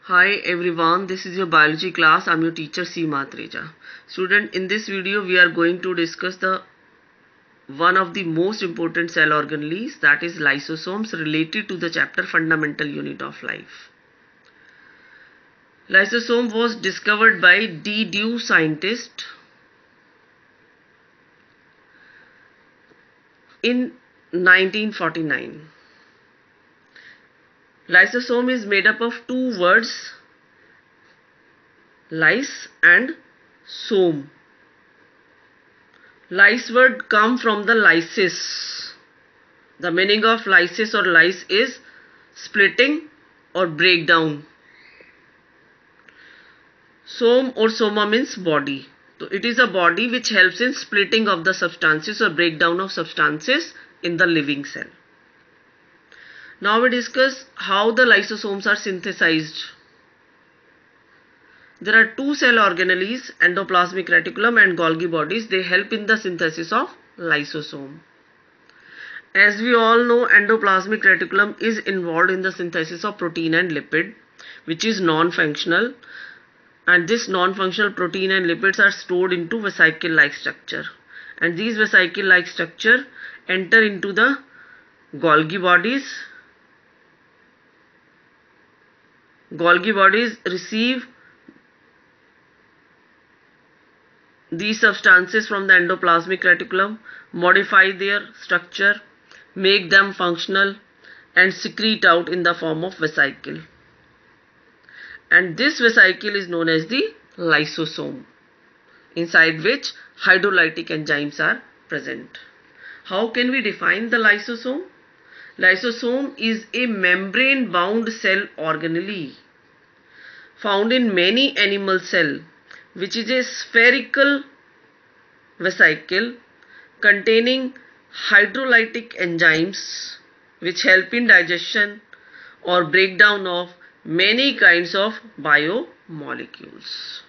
Hi everyone, this is your biology class. I'm your teacher C. Matreja. Student, in this video we are going to discuss the one of the most important cell organelles, that is lysosomes, related to the chapter fundamental unit of life. Lysosome was discovered by Due scientist in 1949. Lysosome is made up of two words, lys and some. Lys word come from the lysis. The meaning of lysis or lys is splitting or breakdown. Some or soma means body. So it is a body which helps in splitting of the substances or breakdown of substances in the living cell. Now we discuss how the lysosomes are synthesized. There are two cell organelles, endoplasmic reticulum and Golgi bodies. They help in the synthesis of lysosome. As we all know, endoplasmic reticulum is involved in the synthesis of protein and lipid, which is non-functional, and this non-functional protein and lipids are stored into vesicle-like structure, and these vesicle-like structure enter into the Golgi bodies. Golgi bodies receive these substances from the endoplasmic reticulum, modify their structure, make them functional, and secrete out in the form of vesicle. And this vesicle is known as the lysosome, inside which hydrolytic enzymes are present. How can we define the lysosome? Lysosome is a membrane-bound cell organelle found in many animal cells, which is a spherical vesicle containing hydrolytic enzymes which help in digestion or breakdown of many kinds of biomolecules.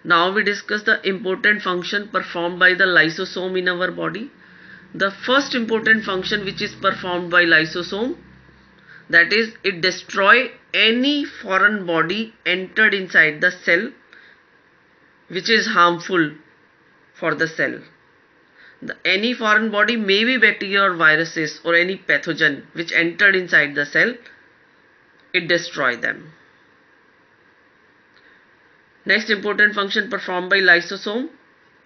Now we discuss the important function performed by the lysosome in our body. The first important function which is performed by lysosome, that is, it destroys any foreign body entered inside the cell which is harmful for the cell. Any foreign body may be bacteria or viruses or any pathogen which entered inside the cell, it destroys them. Next important function performed by lysosome,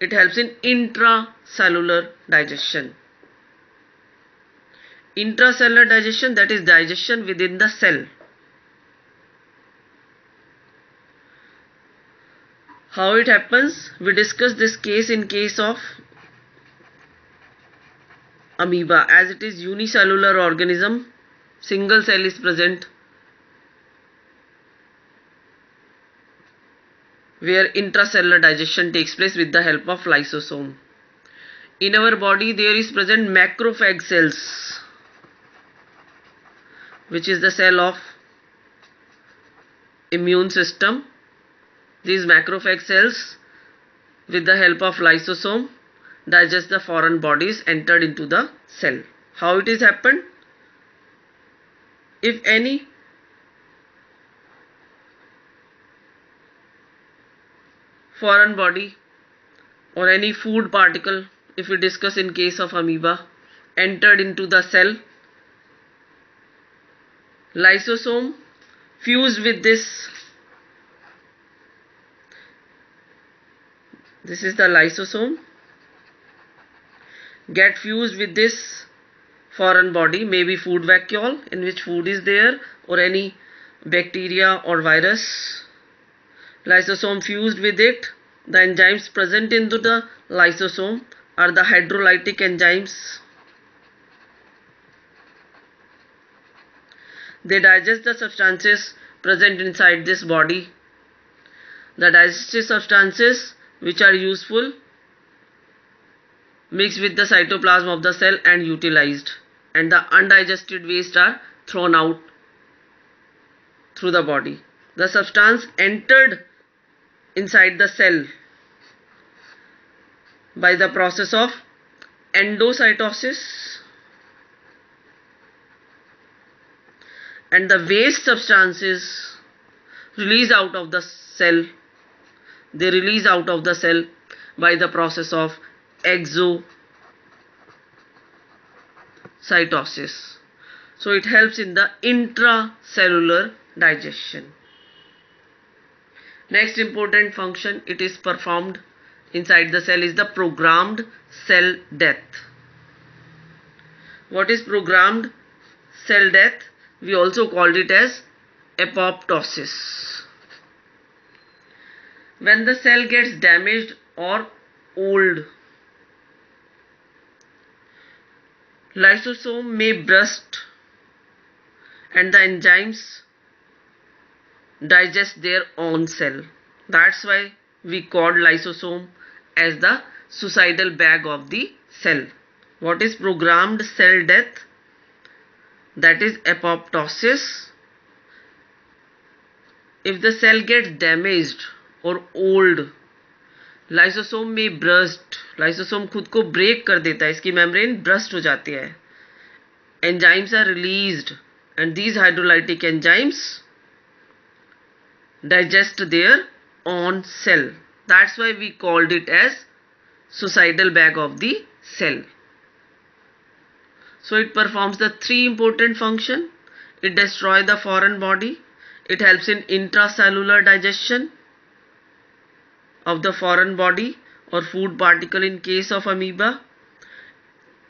it helps in intracellular digestion. Intracellular digestion, that is digestion within the cell. How it happens? We discuss this case in case of amoeba, as it is unicellular organism, single cell is present, where intracellular digestion takes place with the help of lysosome. In our body there is present macrophage cells, which is the cell of immune system. These macrophage cells, with the help of lysosome, digest the foreign bodies entered into the cell. How it is happened? If any foreign body or any food particle, if we discuss in case of amoeba, entered into the cell, lysosome fused with this is the lysosome, get fused with this foreign body, maybe food vacuole in which food is there or any bacteria or virus. Lysosome fused with it. The enzymes present into the lysosome are the hydrolytic enzymes. They digest the substances present inside this body. The digested substances which are useful mix with the cytoplasm of the cell and utilized, and the undigested waste are thrown out through the body. The substance entered inside the cell by the process of endocytosis and the waste substances release out of the cell. They release out of the cell by the process of exocytosis. So it helps in the intracellular digestion. Next important function it is performed inside the cell is the programmed cell death. What is programmed cell death? We also called it as apoptosis. When the cell gets damaged or old, lysosome may burst and the enzymes digest their own cell. That's why we called lysosome as the suicidal bag of the cell. What is programmed cell death? That is apoptosis. If the cell gets damaged or old, lysosome may burst. Lysosome खुद को break कर देता है, इसकी membrane burst हो जाती है. Enzymes are released and these hydrolytic enzymes digest their own cell. That's why we called it as suicidal bag of the cell. So it performs the three important functions. It destroys the foreign body. It helps in intracellular digestion of the foreign body or food particle in case of amoeba.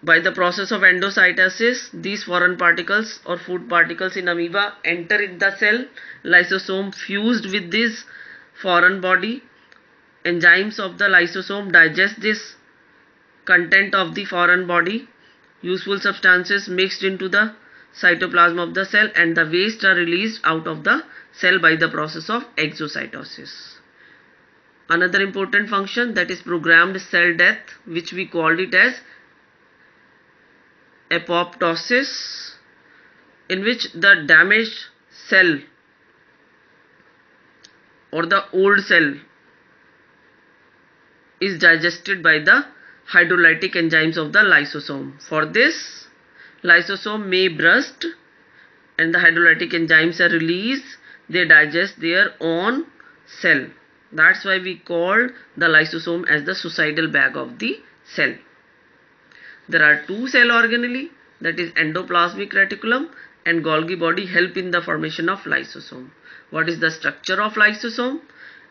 By the process of endocytosis, these foreign particles or food particles in amoeba enter in the cell. Lysosome fused with this foreign body. Enzymes of the lysosome digest this content of the foreign body. Useful substances mixed into the cytoplasm of the cell and the waste are released out of the cell by the process of exocytosis. Another important function that is programmed cell death, which we called it as apoptosis, in which the damaged cell or the old cell is digested by the hydrolytic enzymes of the lysosome. For this, lysosome may burst and the hydrolytic enzymes are released. They digest their own cell. That's why we called the lysosome as the suicidal bag of the cell. There are two cell organelle, that is endoplasmic reticulum and Golgi body, help in the formation of lysosome. What is the structure of lysosome?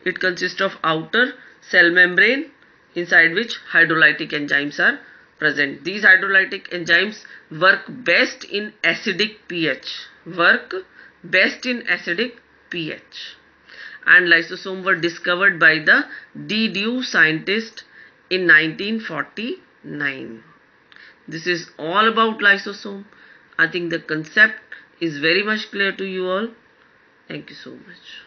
It consists of outer cell membrane inside which hydrolytic enzymes are present. These hydrolytic enzymes work best in acidic pH. And lysosome were discovered by the D. scientist in 1949. This is all about lysosome. I think the concept is very much clear to you all. Thank you so much.